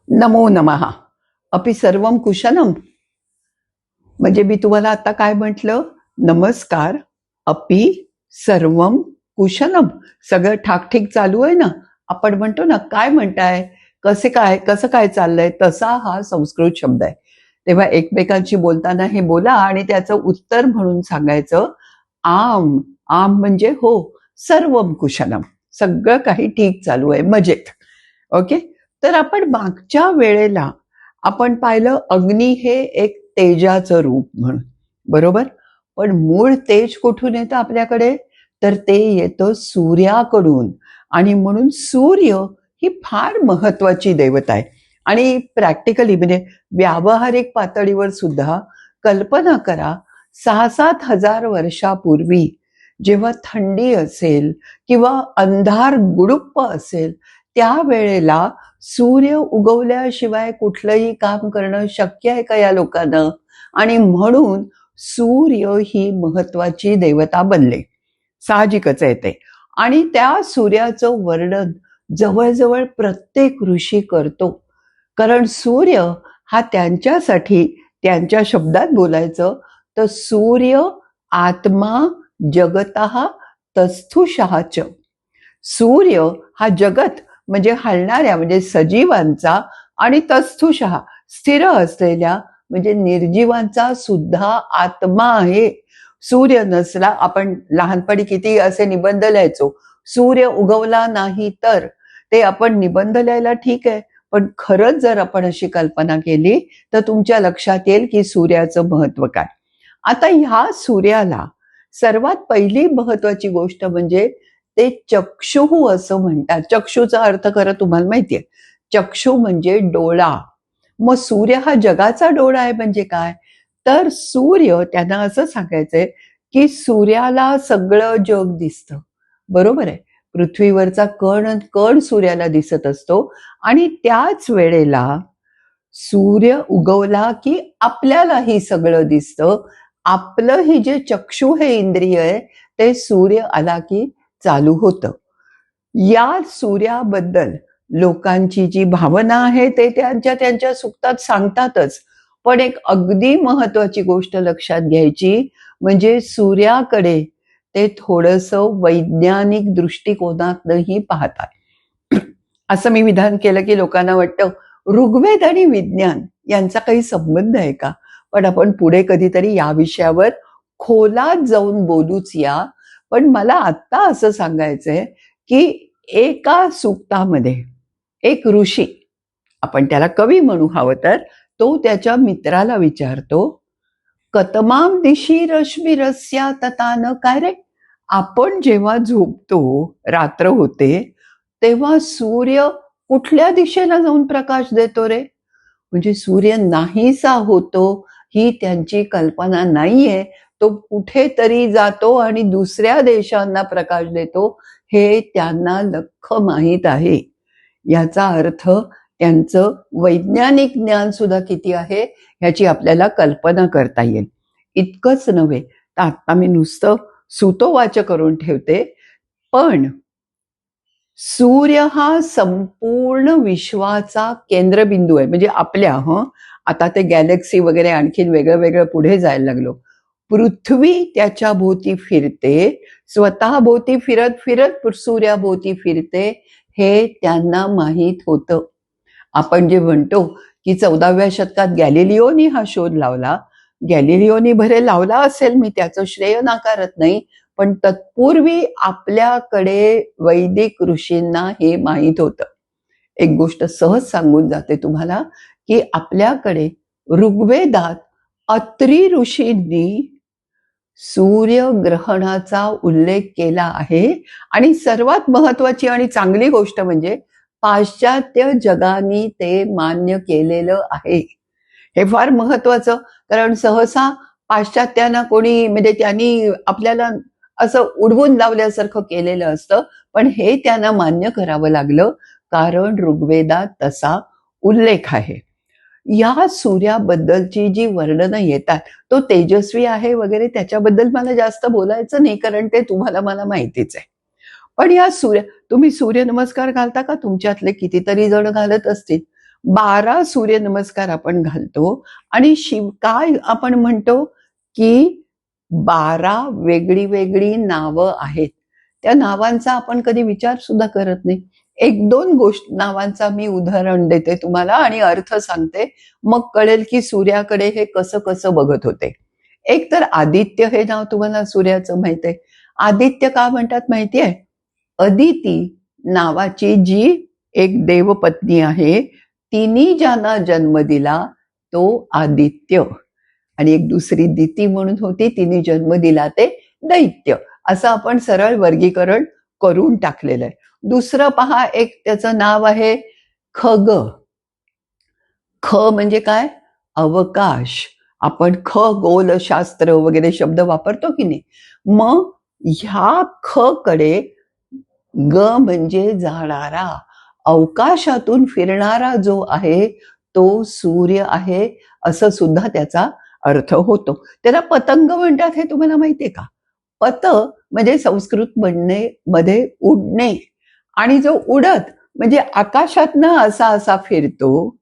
नमो नमः. अपि सर्वम कुशलम. म्हणजे मी तुम्हाला आता काय म्हटलं? नमस्कार. अपि सर्वम कुशलम. सगळं ठाकठीक चालू आहे ना? आपण म्हणतो ना, काय म्हणताय, कसं काय चाललंय, तसा हा संस्कृत शब्द आहे. तेव्हा एकमेकांशी बोलताना हे बोला आणि त्याचं उत्तर म्हणून सांगायचं आम. आम म्हणजे हो, सर्वम कुशलम. सगळं काही ठीक चालू आहे, मजेत. ओके. तर आपण मागच्या वेळेला आपण पाहिलं अग्नी हे एक तेजाचं रूप म्हणून, बरोबर. पण मूळ तेज कुठून येतं आपल्याकडे? तर ते येतं सूर्याकडून. आणि म्हणून सूर्य ही फार महत्वाची देवता आहे. आणि प्रॅक्टिकली म्हणजे व्यावहारिक पातळीवर सुद्धा कल्पना करा, 6-7 हजार वर्षापूर्वी जेव्हा थंडी असेल किंवा अंधार गुडुप्प असेल, त्यावेळेला सूर्य उगवल्याशिवाय कुठलंही काम करणं शक्य आहे का या लोकांना? आणि म्हणून सूर्य ही महत्वाची देवता बनले. साहजिकच आहे ते. आणि त्या सूर्याचं वर्णन जवळजवळ प्रत्येक ऋषी करतो. कारण सूर्य हा त्यांच्यासाठी, त्यांच्या शब्दात बोलायचं तर सूर्य आत्मा जगतः तस्थुषः च. सूर्य हा जगत म्हणजे हलणाऱ्या म्हणजे सजीवांचा आणि तस्थुषः स्थिर असलेल्या म्हणजे निर्जीवांचा सुद्धा आत्मा आहे. सूर्य नसला, आपण लहानपणी किती असे निबंध लिहायचो, सूर्य उगवला नाही तर, ते आपण निबंध लिहायला ठीक आहे, पण खरंच जर आपण अशी कल्पना केली तर तुमच्या लक्षात येईल की सूर्याचं महत्व काय. आता ह्या सूर्याला सर्वात पहिली महत्वाची गोष्ट म्हणजे ते चक्षुः असं म्हणतात. चक्षुचा अर्थ खरं तुम्हाला माहितीये, चक्षु म्हणजे डोळा. मग सूर्य हा जगाचा डोळा आहे म्हणजे काय? तर सूर्य, त्यांना असं सांगायचंय की सूर्याला सगळं जग दिसतं, बरोबर आहे. पृथ्वीवरचा कण कण सूर्याला दिसत असतो. आणि त्याच वेळेला सूर्य उगवला की आपल्यालाही सगळं दिसतं. आपलं ही जे चक्षु हे इंद्रिय आहे ते सूर्य आला की चालू होतं. या सूर्याबद्दल लोकांची जी भावना आहे ते त्यांच्या त्यांच्या सुक्तात सांगतातच. पण एक अगदी महत्वाची गोष्ट लक्षात घ्यायची म्हणजे सूर्याकडे ते थोडंसं वैज्ञानिक दृष्टिकोनातनंही पाहतात. असं मी विधान केलं की लोकांना वाटतं ऋग्वेद आणि विज्ञान यांचा काही संबंध आहे का? पण आपण पुढे कधीतरी या विषयावर खोलात जाऊन बोलूच या. पण मला आत्ता असं सांगायचंय की एका सूक्तामध्ये एक ऋषी, आपण त्याला कवी म्हणू हवं तर, तो त्याच्या मित्राला विचारतो, कतमाम दिशी रश्मिरस्या ततान. काय रे, आपण जेव्हा झोपतो, रात्र होते, तेव्हा सूर्य कुठल्या दिशेला जाऊन प्रकाश देतो रे? म्हणजे सूर्य नाहीसा होतो ही त्यांची कल्पना नाहीये. तो कुठेतरी जातो आणि दुसऱ्या देशांना प्रकाश देतो हे त्यांना लख्ख माहीत आहे. याचा अर्थ त्यांचं वैज्ञानिक ज्ञान सुद्धा किती आहे ह्याची आपल्याला कल्पना करता येईल. इतकंच नव्हे तर आता मी नुसतं सुतोवाच करून ठेवते, पण सूर्य हा संपूर्ण विश्वाचा केंद्रबिंदू आहे. म्हणजे आपल्या आता ते गॅलेक्सी वगैरे आणखीन वेगळं वेगळं पुढे जायला लागलो. पृथ्वी त्याच्या भोवती फिरते, स्वतः भोवती फिरत फिरत सूर्याभोवती फिरते, हे त्यांना माहीत होतं. आपण जे म्हणतो की 14व्या शतकात गॅलिलिओनी हा शोध लावला, गॅलिलिओनी भरे लावला असेल, मी त्याचं श्रेय नाकारत नाही, पण तत्पूर्वी आपल्याकडे वैदिक ऋषींना हे माहीत होतं. एक गोष्ट सहज सांगून जाते तुम्हाला की आपल्याकडे ऋग्वेदात अत्री ऋषींनी सूर्यग्रहणाचा उल्लेख केला आहे. आणि सर्वात महत्वाची आणि चांगली गोष्ट म्हणजे पाश्चात्य जगाने ते मान्य केलेलं आहे. हे फार महत्वाचं, कारण सहसा पाश्चात्यांना कोणी म्हणजे त्यांनी आपल्याला असं उडवून लावल्यासारखं केलेलं असतं, पण हे त्यांना मान्य करावं लागलं कारण ऋग्वेदात तसा उल्लेख आहे. या सूर्याबद्दलची जी वर्णनं येतात, तो तेजस्वी आहे वगैरे, त्याच्याबद्दल मला जास्त बोलायचं नाही कारण ते तुम्हाला मला माहितीच आहे. पण या तुम्ही सूर्यनमस्कार घालता का? तुमच्यातले कितीतरी जण घालत असतील. 12 सूर्यनमस्कार आपण घालतो आणि काय आपण म्हणतो की 12 वेगळी वेगळी नावं आहेत. त्या नावांचा आपण कधी विचार सुद्धा करत नाही. एक दोन नावांचा मी उदाहरण देते तुम्हाला आणि अर्थ सांगते, मग कळेल की सूर्याकडे हे कसं कसं बघत होते. एक तर आदित्य हे नाव तुम्हाला सूर्याचं माहित आहे. आदित्य का म्हणतात माहितीये? अदिती नावाची जी एक देवपत्नी आहे, तिने ज्यांना जन्म दिला तो आदित्य, आणि एक दुसरी दिती म्हणून होती, तिने जन्म दिला ते दैत्य. असं आपण सरळ वर्गीकरण करून टाकलेलं आहे. दुसरं पहा, एक त्याचं नाव आहे खग. ख म्हणजे काय? अवकाश. आपण खगोलशास्त्र वगैरे शब्द वापरतो की नाही. मग ह्या ख कडे ग म्हणजे जाणारा, अवकाशातून फिरणारा जो आहे तो सूर्य आहे, असं सुद्धा त्याचा अर्थ होतो. त्याला पतंग म्हणतात हे तुम्हाला माहितीये का? पत म्हणजे संस्कृत मध्ये उडणे, आणि जो उडत म्हणजे आकाशातनं असा असा फिरतो.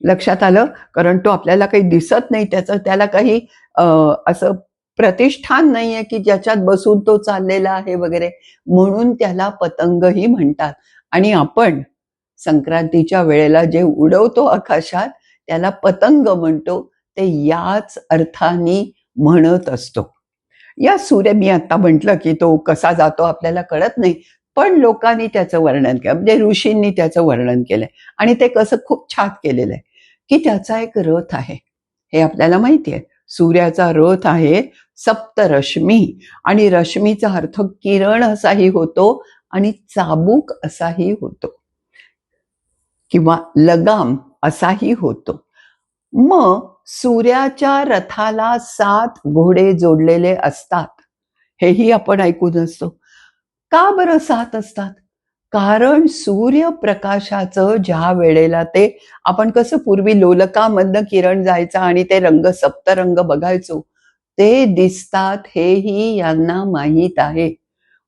लक्षात आलं? कारण तो आपल्याला काही दिसत नाही, त्याला काही असं प्रतिष्ठान नाहीये की ज्याच्यात बसून तो चाललेला आहे वगैरे, म्हणून त्याला पतंगही म्हणतात. आणि आपण संक्रांतीच्या वेळेला जे उडवतो आकाशात त्याला पतंग म्हणतो. ते याच अर्थाने म्हणत असतो. या सूर्य, मी आता म्हटलं की तो कसा जातो आपल्याला कळत नाही, पण लोकांनी त्याचं वर्णन केलं, म्हणजे ऋषींनी त्याचं वर्णन केलंय, आणि ते कसं खूप छान केलेलं आहे की त्याचा एक रथ आहे. हे आपल्याला माहिती आहे. सूर्याचा रथ आहे सप्तरश्मी, आणि रश्मीचा अर्थ किरण असाही होतो आणि चाबूक असाही होतो किंवा लगाम असाही होतो. मग सूर्याच्या रथाला 7 घोडे जोडलेले असतात, हेही आपण ऐकून असतो. का बरं 7 असतात? कारण सूर्यप्रकाशाचं ज्या वेळेला ते, आपण कसं पूर्वी लोलकामधनं किरण जायचा आणि ते रंग सप्तरंग बघायचो, ते दिसतात हेही यांना माहीत आहे.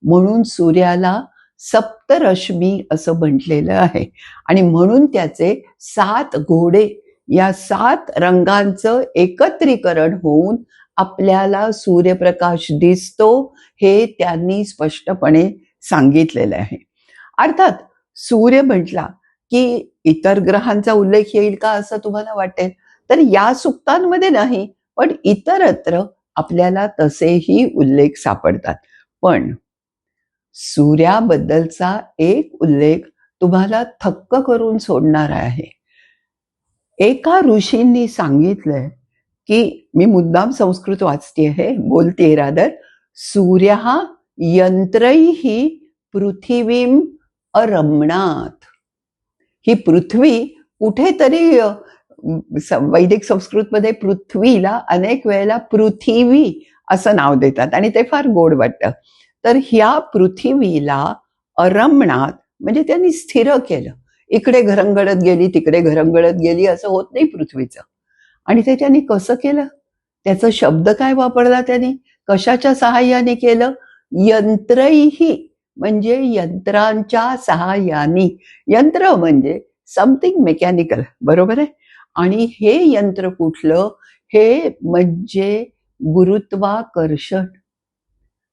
म्हणून सूर्याला सप्तरश्मी असं म्हटलेलं आहे, आणि म्हणून त्याचे 7 घोडे, या 7 रंगांचं एकत्रीकरण होऊन आपल्याला सूर्यप्रकाश दिसतो, हे त्यांनी स्पष्टपणे सांगितलेलं आहे. अर्थात सूर्य म्हटला की इतर ग्रहांचा उल्लेख येईल का असं तुम्हाला वाटेल, तर या सुक्तांमध्ये नाही, पण इतरत्र आपल्याला तसेही उल्लेख सापडतात. पण सूर्याबद्दलचा एक उल्लेख तुम्हाला थक्क करून सोडणारा आहे. एका ऋषींनी सांगितलंय की, मी मुद्दाम संस्कृत वाचते आहे, बोलते रादर, सूर्य यंत्रैहि पृथिवीम अरमणात. ही पृथ्वी कुठेतरी वैदिक संस्कृतमध्ये पृथ्वीला अनेक वेळेला पृथिवी असं नाव देतात आणि ते फार गोड वाटतं. तर ह्या पृथ्वीला अरमणात म्हणजे त्यांनी स्थिर केलं. इकडे घरंगळत गेली, तिकडे घरंगळत गेली असं होत नाही पृथ्वीचं. आणि ते त्यांनी कसं केलं? त्याचा शब्द काय वापरला त्यांनी? कशाच्या सहाय्याने केलं? यंत्रैहि म्हणजे यंत्रांच्या सहाय्याने. यंत्र म्हणजे समथिंग मेकॅनिकल, बरोबर आहे. आणि हे यंत्र कुठलं? हे म्हणजे गुरुत्वाकर्षण.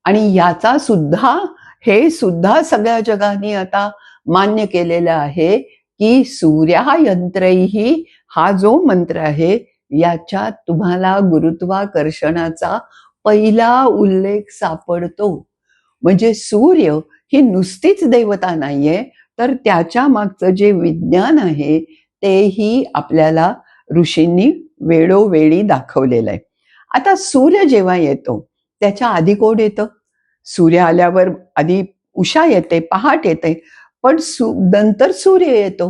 आणि याचा सुद्धा, हे सुद्धा सगळ्या जगाने आता मान्य केलेलं आहे की सूर्य यंत्रैहि हा जो मंत्र आहे याच्यात तुम्हाला गुरुत्वाकर्षणाचा पहिला उल्लेख सापडतो. म्हणजे सूर्य ही नुसतीच देवता नाहीये, तर त्याच्या मागचं जे विज्ञान आहे तेही आपल्याला ऋषींनी वेळोवेळी दाखवलेलं आहे. आता सूर्य जेव्हा येतो त्याच्या आधी कोण येतं? सूर्य आल्यावर आधी उषा येते, पहाट येते, पण नंतर सूर्य येतो.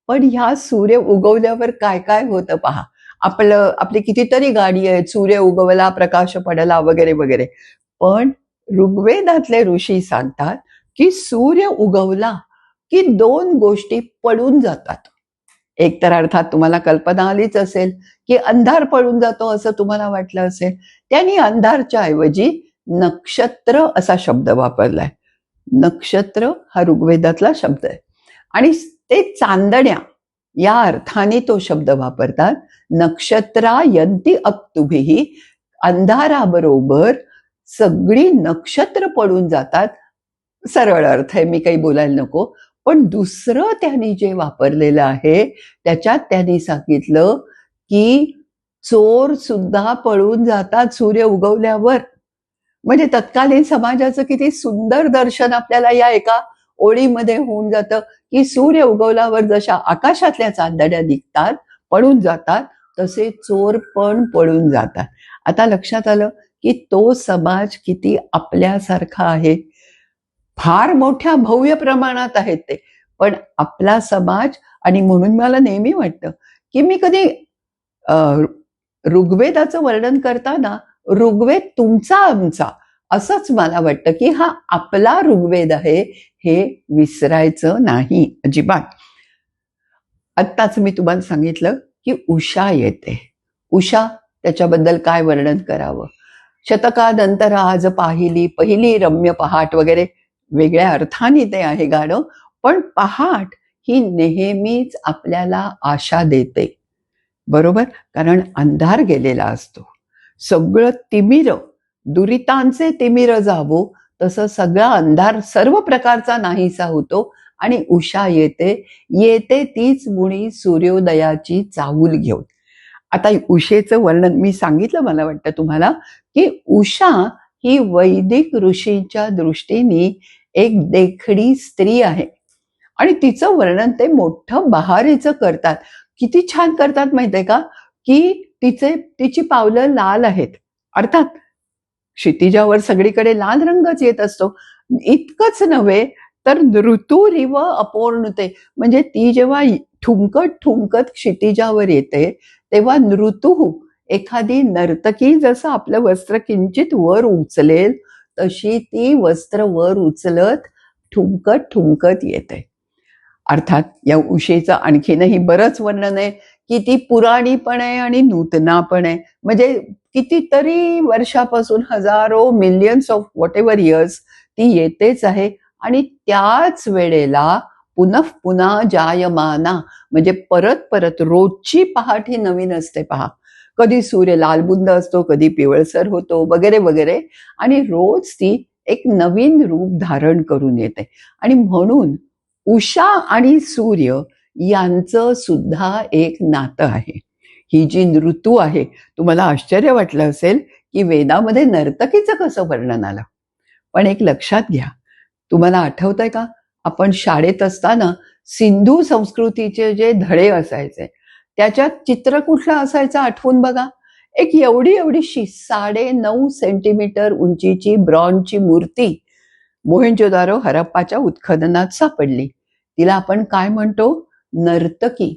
पण ह्या सूर्य उगवल्यावर काय काय होतं पहा. आपली कितीतरी गाडी आहेत, सूर्य उगवला, प्रकाश पडला वगैरे वगैरे. पण ऋग्वेदातले ऋषी सांगतात की सूर्य उगवला की 2 गोष्टी पडून जातात. एक तर अर्थात तुम्हाला कल्पना आलीच असेल की अंधार पडून जातो असं तुम्हाला वाटलं असेल. त्यांनी अंधारच्या ऐवजी नक्षत्र असा शब्द वापरलाय. नक्षत्र हा ऋग्वेदातला शब्द आहे, आणि ते चांदण्या या अर्थाने तो शब्द वापरतात. नक्षत्रायंती अक्तुभिः, अंधाराबरोबर सगळी नक्षत्र पडून जातात. सरळ अर्थ आहे, मी काही बोलायला नको. पण दुसरं त्यांनी जे वापरलेलं आहे त्याच्यात त्यांनी सांगितलं की चोर सुद्धा पळून जातात सूर्य उगवल्यावर. म्हणजे तत्कालीन समाजाचं किती सुंदर दर्शन आपल्याला या एका ओळीमध्ये होऊन जातं की सूर्य उगवल्यावर जशा आकाशातल्या चांदण्या निघतात, पळून जातात, तसे चोर पण पळून जातात. आता लक्षात आलं की तो समाज किती आपल्यासारखा आहे. फार मोठ्या भव्य प्रमाणात आहेत ते, पण आपला समाज. आणि म्हणून मला नेहमी वाटतं की मी कधी ऋग्वेदाचं वर्णन करताना ऋग्वेद तुमचा आमचा असंच मला वाटतं की हा आपला ऋग्वेद आहे, हे विसरायचं नाही अजिबात. आत्ताच मी तुम्हाला सांगितलं की उषा येते. उषा, त्याच्याबद्दल काय वर्णन करावं. शतकानंतर आज पाहिली पहिली रम्य पहाट वगैरे वेगळ्या अर्थाने ते आहे गाणं, पण पहाट ही नेहमीच आपल्याला आशा देते, बरोबर. कारण अंधार गेलेला असतो, सगळं तिमिर, दुरितांचे तिमिर जावो, तसं सगळा अंधार सर्व प्रकारचा नाहीसा होतो आणि उषा येते. येते तीच मुळी सूर्योदयाची चाहूल घेऊन. आता उषेचं वर्णन मी सांगितलं मला वाटतं तुम्हाला की उषा ही वैदिक ऋषींच्या दृष्टीने एक देखणी स्त्री आहे आणि तिचं वर्णन ते मोठं बहारीचं करतात. किती छान करतात माहितीये का, की तिची पावलं लाल आहेत. अर्थात क्षितिजावर सगळीकडे लाल रंगच येत असतो. इतकंच नव्हे तर ऋतुरिव अपूर्णते, म्हणजे ती जेव्हा ठुमकत ठुमकत क्षितिजावर येते तेव्हा ऋतू, एखादी नर्तकी जसं आपलं वस्त्र किंचित वर उचलेल तशी ती वस्त्र वर उचलत ठुमकत ठुमकत येते. अर्थात या उषेचं आणखीनही बरंच वर्णन आहे की ती पुराणी पण आहे आणि नूतना पण आहे. म्हणजे कितीतरी वर्षापासून, हजारो, millions of what ever years ती येतेच आहे. आणि त्याच वेळेला पुनः पुन्हा जायमाना, म्हणजे परत परत रोजची पहाट ही नवीन असते. पहा, कधी सूर्य लालबुंद असतो, कधी पिवळसर होतो, वगैरे वगैरे, आणि रोज ती एक नवीन रूप धारण करून येते. आणि म्हणून उषा आणि सूर्य यांचं सुद्धा एक नातं आहे. ही जी ऋतू आहे, तुम्हाला आश्चर्य वाटलं असेल की वेदामध्ये नर्तकीचं कसं वर्णन आलं, पण एक लक्षात घ्या. तुम्हाला आठवतंय का, आपण शाळेत असताना सिंधू संस्कृतीचे जे धडे असायचे त्याच्यात चित्र कुठलं असायचं आठवून बघा. एक एवढी एवढीशी 9.5 सेंटीमीटर उंचीची ब्रॉन्झची मूर्ती मोहेंजोदारो हरप्पाच्या उत्खननात सापडली. तिला आपण काय म्हणतो, नर्तकी.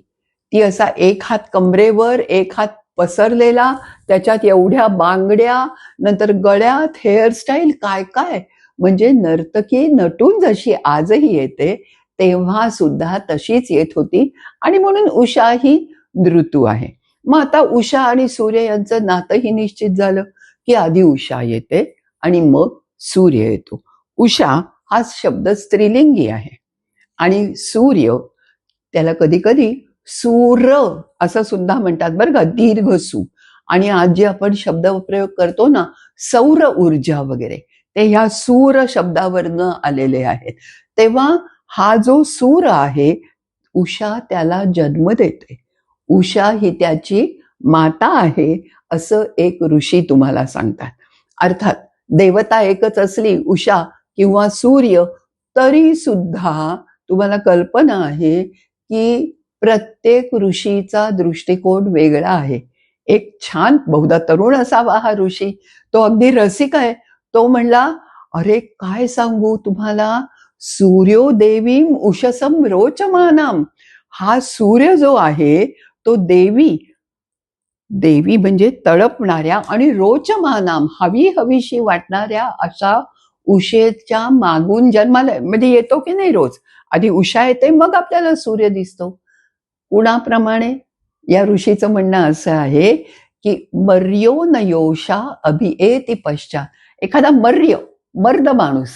ती असा एक हात कमरेवर, एक हात पसरलेला, त्याच्यात एवढ्या बांगड्या, नंतर गळ्यात हेअरस्टाईल, काय काय. म्हणजे नर्तकी नटून जशी आजही येते तेव्हा सुद्धा तशीच येत होती. आणि म्हणून उषा ही ऋतू आहे. मग आता उषा आणि सूर्य यांचं नातंही निश्चित झालं की आधी उषा येते आणि मग सूर्य येतो. उषा हा शब्द स्त्रीलिंगी आहे आणि सूर्य, त्याला कधी कधी सूर असं सुद्धा म्हणतात बरं का, दीर्घ सू. आणि आज जे आपण शब्द प्रयोग करतो ना, सौर ऊर्जा वगैरे, ते ह्या सूर शब्दावरनं आलेले आहेत. तेव्हा हा जो सूर आहे, उषा त्याला जन्म देते. उषा ही त्याची माता आहे असं एक ऋषी तुम्हाला सांगतात. अर्थात देवता एकच असली, उषा किंवा सूर्य, तरी सुद्धा तुम्हाला कल्पना आहे की प्रत्येक ऋषीचा दृष्टिकोन वेगळा आहे. एक छान, बहुधा तरुण असावा हा ऋषी, तो अगदी रसिक आहे. तो म्हणला, अरे काय सांगू तुम्हाला, सूर्यो देवीम उषसम रोचमानाम. हा सूर्य जो आहे तो देवी, देवी म्हणजे तळपणाऱ्या, आणि रोचमानाम हवी हवीशी वाटणाऱ्या अशा उषेच्या मागून जन्माला, म्हणजे येतो की नाही रोज. आधी उषा येते मग आपल्याला सूर्य दिसतो. कुणाप्रमाणे, या ऋषीचं म्हणणं असं आहे की मर्यो नयोषा अभिएति पश्चात. एखादा मर्द माणूस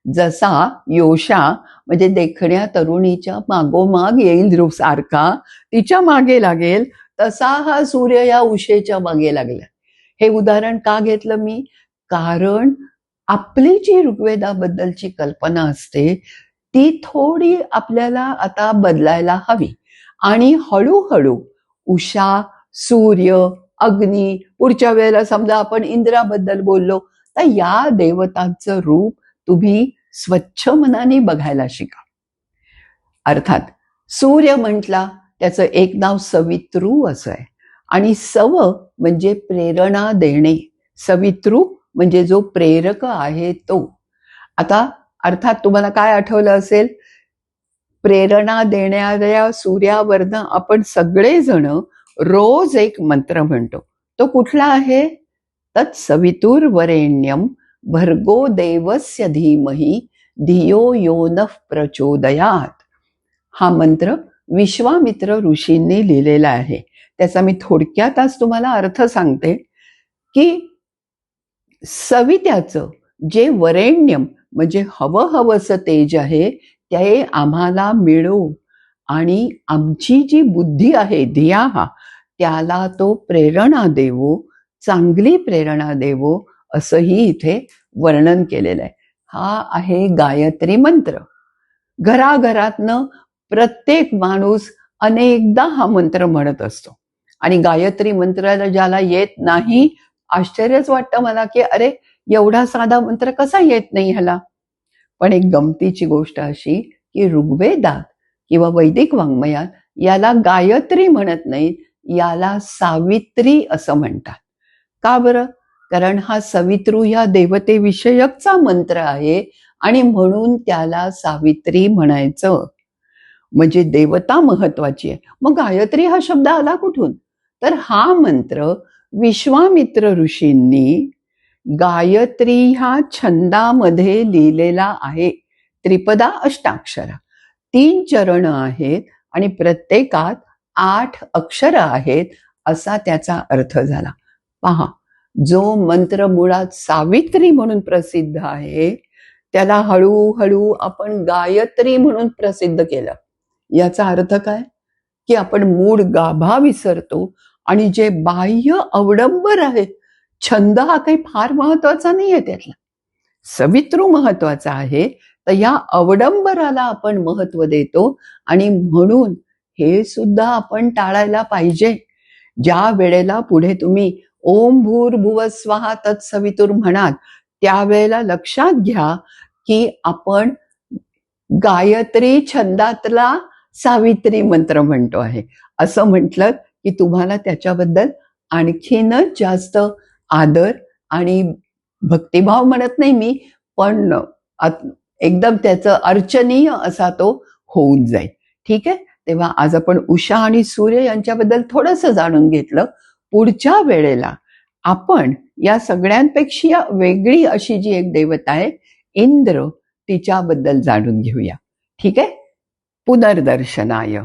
जसा योषा म्हणजे देखण्या तरुणीच्या मागोमाग येईल सारखा, तिच्या मागे लागेल, तसा हा सूर्य या उषेच्या मागे लागला. हे उदाहरण का घेतलं मी? कारण आपली जी ऋग्वेदाबद्दलची कल्पना असते ती थोडी आपल्याला आता बदलायला हवी. आणि हळूहळू उषा, सूर्य, अग्नी, पुढच्या वेळेला समजा आपण इंद्राबद्दल बोललो तर या देवतांचं रूप तुम्ही स्वच्छ मनाने बघायला शिका. अर्थात सूर्य म्हटला त्याचं एक नाव सवितृ असं आहे. आणि सव म्हणजे प्रेरणा देणे, सवितृ म्हणजे जो प्रेरक आहे तो. आता अर्थात तुम्हाला काय आठवलं असेल, प्रेरणा देणाऱ्या सूर्यावरनं आपण सगळेजण रोज एक मंत्र म्हणतो. तो कुठला आहे? तत्सवितुर्वरेण्यम भर्गो देवस्य धीमहि धियो यो नः प्रचोदयात. हा मंत्र विश्वामित्र ऋषींनी लिहिलेला आहे. त्याचा मी थोडक्यात आज तुम्हाला अर्थ सांगते की सवित्याचं जे वरेण्यम म्हणजे हवस तेज आहे ते आम्हाला मिळो आणि आमची जी बुद्धी आहे धिया त्याला तो प्रेरणा देवो, चांगली प्रेरणा देवो असंही इथे वर्णन केलेलं आहे. हा आहे गायत्री मंत्र. घराघरातनं प्रत्येक माणूस अनेकदा हा मंत्र म्हणत असतो. आणि गायत्री मंत्राला ज्याला येत नाही आश्चर्यच वाटतं मला की अरे एवढा साधा मंत्र कसा येत नाही ह्याला. पण एक गमतीची गोष्ट अशी की ऋग्वेदात किंवा वैदिक वाङ्मयात याला गायत्री म्हणत नाहीत, याला सावित्री असं म्हणतात. का बरं? कारण हा सवितृ ह्या देवतेविषयकचा मंत्र आहे आणि म्हणून त्याला सावित्री म्हणायचं. म्हणजे देवता महत्वाची आहे. मग गायत्री हा शब्द आला कुठून? तर हा मंत्र विश्वामित्र ऋषींनी गायत्री ह्या छंदामध्ये लिहिलेला आहे. त्रिपदा अष्टाक्षरा, 3 चरण आहेत आणि प्रत्येकात 8 अक्षर आहेत असा त्याचा अर्थ झाला. पहा, जो मंत्र मुळात सावित्री म्हणून प्रसिद्ध आहे त्याला हळूहळू आपण गायत्री म्हणून प्रसिद्ध केलं. याचा अर्थ काय? की आपण मूळ गाभा विसरतो आणि जे बाह्य अवडंबर आहे, छंद हा काही फार महत्वाचा नाहीये, त्यातला सवितृ महत्वाचा आहे. तर या अवडंबराला आपण महत्व देतो आणि म्हणून हे सुद्धा आपण टाळायला पाहिजे. ज्या वेळेला पुढे तुम्ही ओम भूर्भुवः स्वः तत्सवितुर म्हणाल त्यावेळेला लक्षात घ्या की आपण गायत्री छंदातला सावित्री मंत्र म्हणतो आहे. असं म्हटलं की तुम्हाला त्याच्याबद्दल आणखीनच जास्त आदर आणि भक्तिभाव म्हणत नाही मी, पण एकदम त्याचं अर्चनीय असा तो होऊन जाईल. ठीक आहे. तेव्हा आज आपण उषा आणि सूर्य यांच्याबद्दल थोडंसं जाणून घेतलं. पुढच्या वेळेला आपण या सगळ्यांपेक्षा वेगळी अशी जी एक देवता आहे इंद्र, तिच्याबद्दल जाणून घेऊया. ठीक आहे. पुनर्दर्शनाय.